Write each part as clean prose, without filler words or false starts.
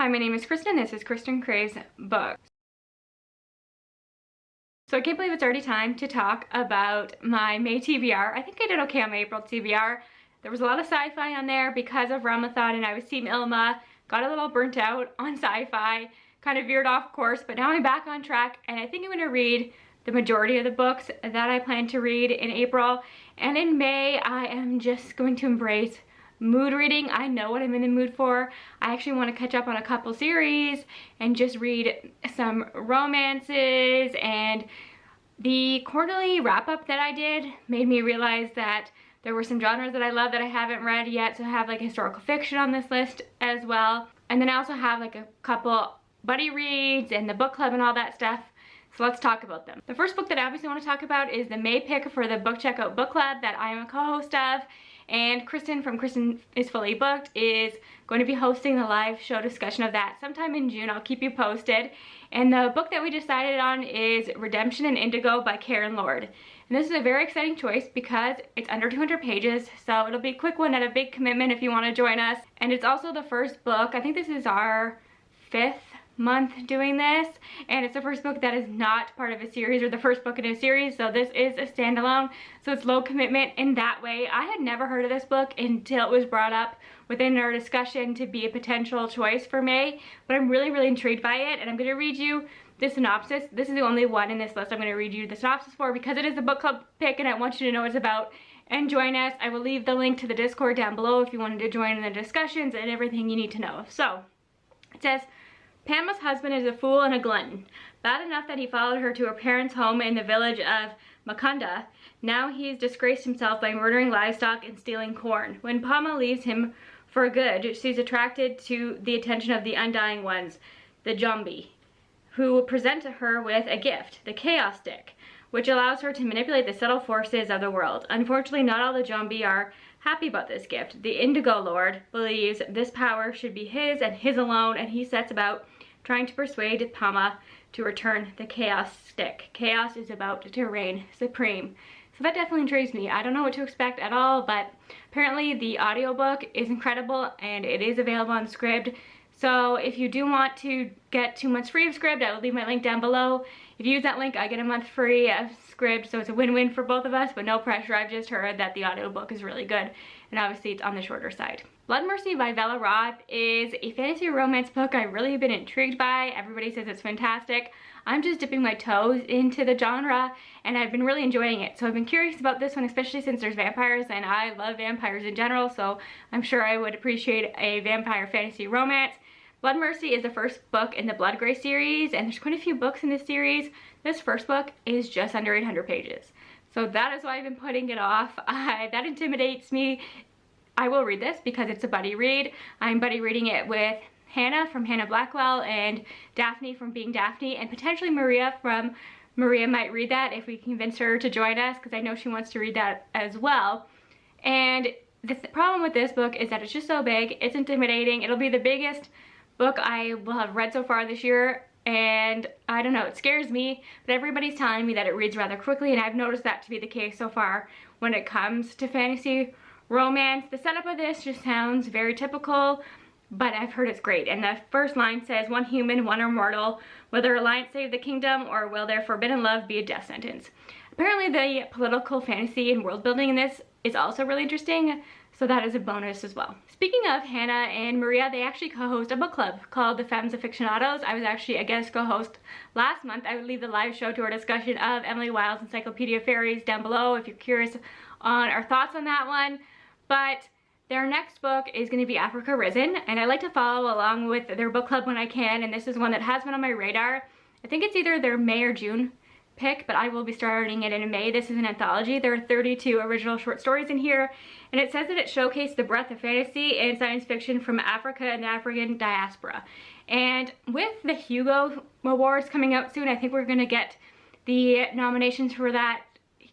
my name is Kristen. This is Kristen Craves Books. So I can't believe it's already time to talk about my May TBR. I think I did okay on my April TBR. There was a lot of sci-fi on there because of Ramathon and I was Team Ilma. Got a little burnt out on sci-fi, kind of veered off course, but now I'm back on track and I think I'm going to read the majority of the books that I plan to read in April. And in May, I am just going to embrace mood reading. I know what I'm in the mood for. I actually want to catch up on a couple series and just read some romances, and the quarterly wrap-up that I did made me realize that there were some genres that I love that I haven't read yet, so I have like historical fiction on this list as well. And then I also have like a couple buddy reads and the book club and all that stuff. So let's talk about them. The first book that I obviously want to talk about is the May pick for the Book Checkout Book Club that I am a co-host of. And Kristen from Kristen is Fully Booked is going to be hosting the live show discussion of that sometime in June. I'll keep you posted. And the book that we decided on is Redemption in Indigo by Karen Lord. And this is a very exciting choice because it's under 200 pages, so it'll be a quick one and a big commitment if you want to join us. And it's also the first book, I think this is our 5th month doing this, and it's the first book that is not part of a series, or the first book in a series, so this is a standalone, so it's low commitment in that way. I had never heard of this book until it was brought up within our discussion to be a potential choice for May, but I'm really intrigued by it, and I'm going to read you the synopsis. This is the only one in this list I'm going to read you the synopsis for because it is a book club pick and I want you to know what it's about and join us. I will leave the link to the Discord down below if you wanted to join in the discussions and everything you need to know. So it says, Pamela's husband is a fool and a glutton. Bad enough that he followed her to her parents' home in the village of Makunda. Now he's disgraced himself by murdering livestock and stealing corn. When Pama leaves him for good, she's attracted to the attention of the Undying Ones, the Jombi, who present her with a gift, the Chaos Stick, which allows her to manipulate the subtle forces of the world. Unfortunately, not all the Jombi are happy about this gift. The Indigo Lord believes this power should be his and his alone, and he sets about trying to persuade Pama to return the Chaos Stick. Chaos is about to reign supreme. So that definitely intrigues me. I don't know what to expect at all, but apparently the audiobook is incredible and it is available on Scribd. So if you do want to get 2 months free of Scribd, I will leave my link down below. If you use that link, I get a month free of Scribd, so it's a win-win for both of us, but no pressure. I've just heard that the audiobook is really good, and obviously it's on the shorter side. Blood Mercy by Bella Roth is a fantasy romance book I've really been intrigued by. Everybody says it's fantastic. I'm just dipping my toes into the genre, and I've been really enjoying it. So I've been curious about this one, especially since there's vampires, and I love vampires in general, so I'm sure I would appreciate a vampire fantasy romance. Blood Mercy is the first book in the Bloodgray series, and there's quite a few books in this series. This first book is just under 800 pages. So that is why I've been putting it off. That intimidates me. I will read this because it's a buddy read. I'm buddy reading it with Hannah from Hannah Blackwell and Daphne from Being Daphne, and potentially Maria from Maria might read that if we convince her to join us, because I know she wants to read that as well. And the problem with this book is that it's just so big. It's intimidating. It'll be the biggest book I will have read so far this year, and I don't know, it scares me, but everybody's telling me that it reads rather quickly, and I've noticed that to be the case so far when it comes to fantasy romance. The setup of this just sounds very typical, but I've heard it's great. And the first line says, one human, one immortal, will their alliance save the kingdom, or will their forbidden love be a death sentence? Apparently the political fantasy and world building in this is also really interesting, so that is a bonus as well. Speaking of Hannah and Maria, they actually co-host a book club called the Femmes Aficionados. I was actually a guest co-host last month. I would leave the live show to our discussion of Emily Wilde's Encyclopaedia Faeries down below if you're curious on our thoughts on that one. But their next book is going to be Africa Risen, and I like to follow along with their book club when I can, and this is one that has been on my radar. I think it's either their May or June pick, but I will be starting it in May. This is an anthology. There are 32 original short stories in here, and it says that it showcased the breadth of fantasy and science fiction from Africa and the African diaspora. And with the Hugo Awards coming out soon, I think we're going to get the nominations for that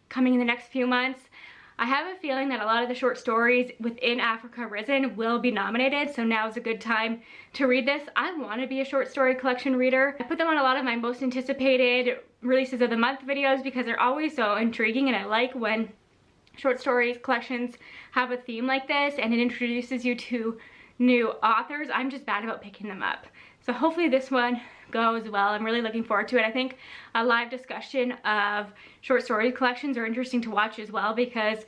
coming in the next few months. I have a feeling that a lot of the short stories within Africa Risen will be nominated, so now is a good time to read this. I want to be a short story collection reader. I put them on a lot of my most anticipated releases of the month videos because they're always so intriguing, and I like when short stories collections have a theme like this and it introduces you to new authors. I'm just bad about picking them up. So hopefully this one goes well. I'm really looking forward to it. I think a live discussion of short story collections are interesting to watch as well, because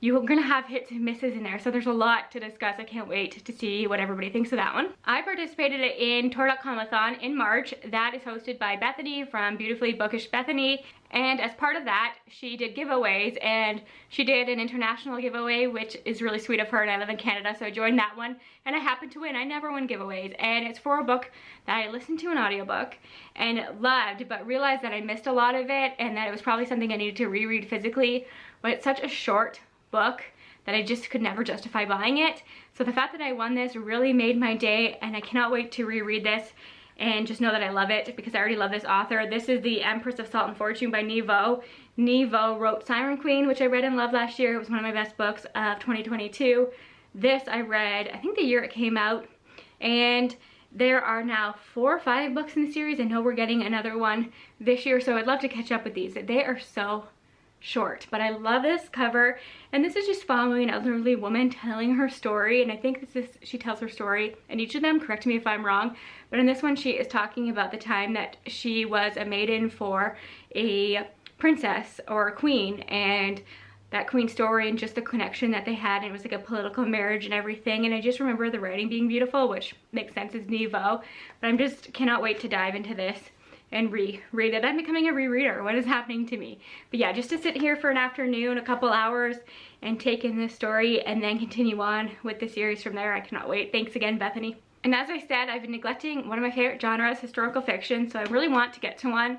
you're gonna have hits and misses in there, so there's a lot to discuss. I can't wait to see what everybody thinks of that one. I participated in Tor.com-a-thon in March. That is hosted by Bethany from Beautifully Bookish Bethany, and as part of that, she did giveaways, and she did an international giveaway, which is really sweet of her, and I live in Canada, so I joined that one, and I happened to win. I never win giveaways, and it's for a book that I listened to an audiobook and loved, but realized that I missed a lot of it, and that it was probably something I needed to reread physically, but it's such a short book that I just could never justify buying it. So the fact that I won this really made my day, and I cannot wait to reread this and just know that I love it, because I already love this author. This is The Empress of Salt and Fortune by Nevo. Nevo wrote Siren Queen, which I read and loved last year. It was one of my best books of 2022. This I read, I think the year it came out, and there are now 4 or 5 books in the series. I know we're getting another one this year, so I'd love to catch up with these. They are so short, but I love this cover, and this is just following an elderly woman telling her story, and I think she tells her story in each of them, correct me if I'm wrong, but in this one she is talking about the time that she was a maiden for a princess or a queen, and that queen story and just the connection that they had, and it was like a political marriage and everything, and I just remember the writing being beautiful, which makes sense, as Nevo, but I'm just cannot wait to dive into this and reread it. I'm becoming a rereader. What is happening to me? But yeah, just to sit here for an afternoon, a couple hours, and take in this story and then continue on with the series from there. I cannot wait. Thanks again, Bethany. And as I said, I've been neglecting one of my favorite genres, historical fiction, so I really want to get to one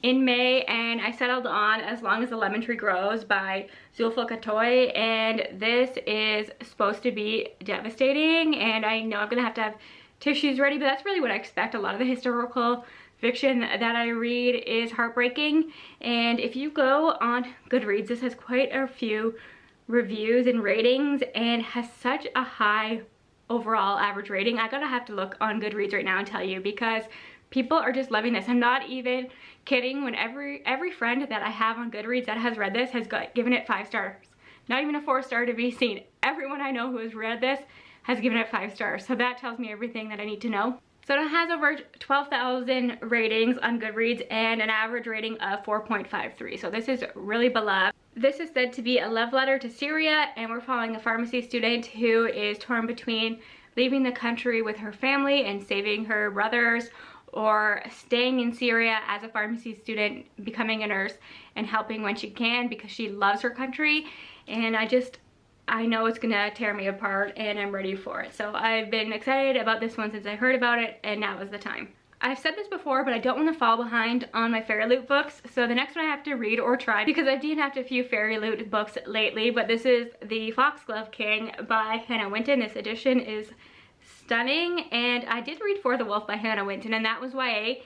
in May, and I settled on As Long as the Lemon Tree Grows by Zulfa Katoy, and this is supposed to be devastating, and I know I'm gonna have to have tissues ready, but that's really what I expect. A lot of the historical fiction that I read is heartbreaking, and if you go on Goodreads, this has quite a few reviews and ratings and has such a high overall average rating. I gotta have to look on Goodreads right now and tell you, because people are just loving this. I'm not even kidding. When every friend that I have on Goodreads that has read this has given it 5 stars. Not even a 4-star to be seen. Everyone I know who has read this has given it 5 stars, so that tells me everything that I need to know. So it has over 12,000 ratings on Goodreads and an average rating of 4.53. So this is really beloved. This is said to be a love letter to Syria, and we're following a pharmacy student who is torn between leaving the country with her family and saving her brothers, or staying in Syria as a pharmacy student, becoming a nurse, and helping when she can because she loves her country. And I know it's gonna tear me apart, and I'm ready for it. So I've been excited about this one since I heard about it, and now is the time. I've said this before, but I don't want to fall behind on my Fairy Loot books, so the next one I have to read or try, because I've DNF'd a few Fairy Loot books lately, but this is The Foxglove King by Hannah Winton. This edition is stunning, and I did read For the Wolf by Hannah Winton, and that was YA,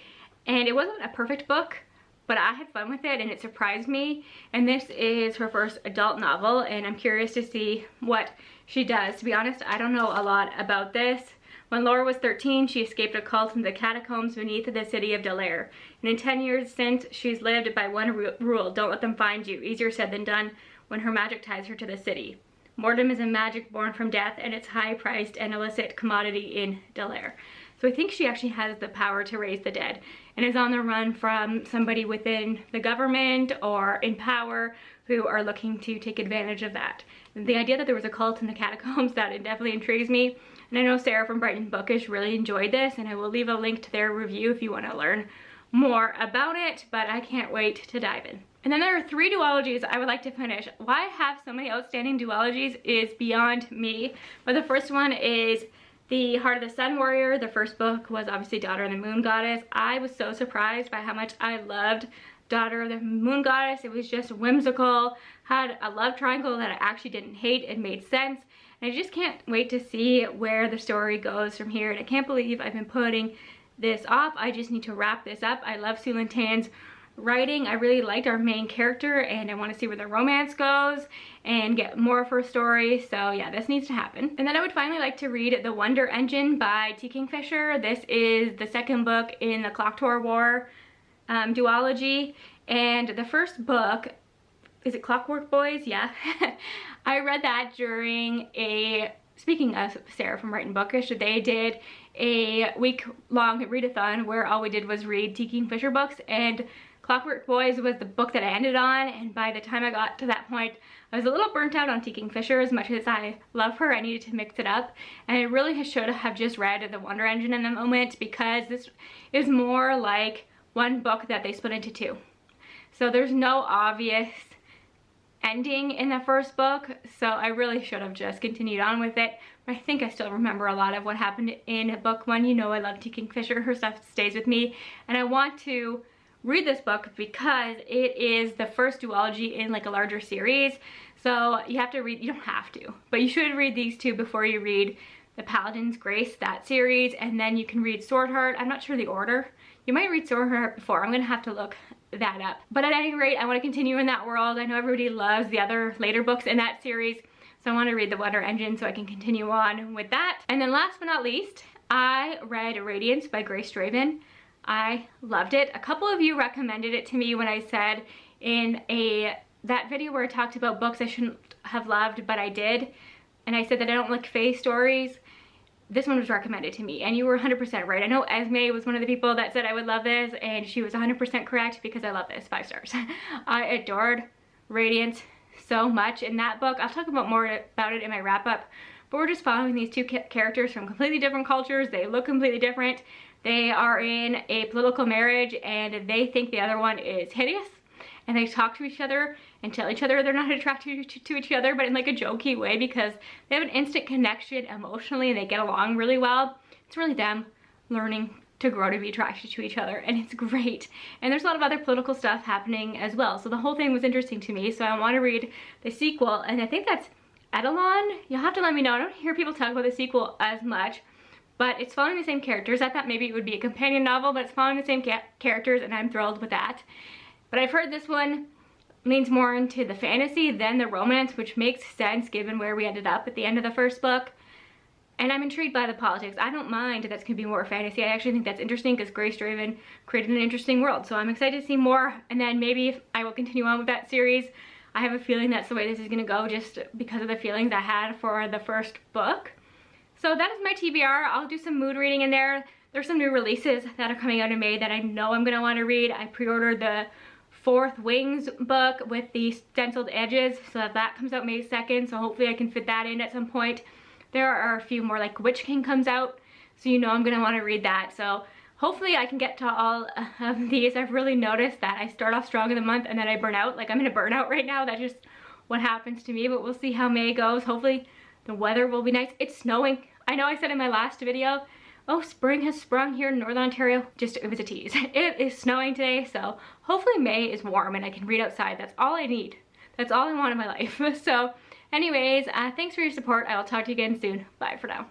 and it wasn't a perfect book, but I had fun with it and it surprised me. And this is her first adult novel, and I'm curious to see what she does. To be honest, I don't know a lot about this. When Laura was 13, she escaped a cult in the catacombs beneath the city of Delaire. And in 10 years since, she's lived by one rule: don't let them find you. Easier said than done when her magic ties her to the city. Mortem is a magic born from death, and it's high-priced and illicit commodity in Delaire. So I think she actually has the power to raise the dead, and is on the run from somebody within the government or in power who are looking to take advantage of that. And the idea that there was a cult in the catacombs, that it definitely intrigues me. And I know Sarah from Brighton Bookish really enjoyed this, and I will leave a link to their review if you want to learn more about it, but I can't wait to dive in. And then there are 3 duologies I would like to finish. Why I have so many outstanding duologies is beyond me, but the first one is The Heart of the Sun Warrior. The first book was obviously Daughter of the Moon Goddess. I was so surprised by how much I loved Daughter of the Moon Goddess. It was just whimsical, had a love triangle that I actually didn't hate. It made sense. And I just can't wait to see where the story goes from here. And I can't believe I've been putting this off. I just need to wrap this up. I love Sue Lin Tan's writing. I really liked our main character, and I want to see where the romance goes and get more of her story. So yeah, this needs to happen. And then I would finally like to read The Wonder Engine by T. Kingfisher. This is the second book in the Clock Tower War duology, and the first book, is it Clockwork Boys? Yeah. I read that during a speaking of Sarah from Writing Bookish, they did a week-long readathon where all we did was read T. Kingfisher books, and Clockwork Boys was the book that I ended on, and by the time I got to that point, I was a little burnt out on T. Kingfisher. As much as I love her, I needed to mix it up, and I really should have just read The Wonder Engine in the moment, because this is more like one book that they split into two. So there's no obvious ending in the first book, so I really should have just continued on with it. But I think I still remember a lot of what happened in book one. You know I love T. Kingfisher. Her stuff stays with me, and I want to read this book because it is the first duology in like a larger series. So you have to read, you don't have to, but you should read these two before you read the Paladin's Grace, that series, and then you can read Swordheart. I'm not sure the order. You might read Swordheart before. I'm gonna have to look that up. But at any rate, I want to continue in that world. I know everybody loves the other later books in that series, so I want to read The Wonder Engine so I can continue on with that. And then last but not least, I read Radiance by Grace Draven. I loved it. A couple of you recommended it to me when I said in that video where I talked about books I shouldn't have loved, but I did. And I said that I don't like fae stories. This one was recommended to me, and you were 100% right. I know Esme was one of the people that said I would love this, and she was 100% correct because I love this. 5 stars. I adored Radiance so much in that book. I'll talk about more about it in my wrap up, but we're just following these two characters from completely different cultures. They look completely different. They are in a political marriage, and they think the other one is hideous, and they talk to each other and tell each other they're not attracted to each other, but in like a jokey way, because they have an instant connection emotionally and they get along really well. It's really them learning to grow to be attracted to each other, and it's great. And there's a lot of other political stuff happening as well, so the whole thing was interesting to me. So I want to read the sequel, and I think that's Eidolon. You'll have to let me know. I don't hear people talk about the sequel as much, but it's following the same characters. I thought maybe it would be a companion novel, but it's following the same characters, and I'm thrilled with that. But I've heard this one leans more into the fantasy than the romance, which makes sense given where we ended up at the end of the first book. And I'm intrigued by the politics. I don't mind that's gonna be more fantasy. I actually think that's interesting because Grace Draven created an interesting world. So I'm excited to see more, and then maybe I will continue on with that series. I have a feeling that's the way this is gonna go, just because of the feelings I had for the first book. So that is my TBR. I'll do some mood reading in there. There's some new releases that are coming out in May that I know I'm gonna wanna read. I pre-ordered the 4th Wings book with the stenciled edges, so that comes out May 2nd, so hopefully I can fit that in at some point. There are a few more, like Witch King comes out, so you know I'm gonna want to read that. So hopefully I can get to all of these. I've really noticed that I start off strong in the month and then I burn out. Like I'm in a burnout right now. That's just what happens to me, but we'll see how May goes. Hopefully the weather will be nice. It's snowing. I know I said in my last video, oh, spring has sprung here in Northern Ontario. Just, it was a tease. It is snowing today, so hopefully May is warm and I can read outside. That's all I need. That's all I want in my life. So anyways, thanks for your support. I will talk to you again soon. Bye for now.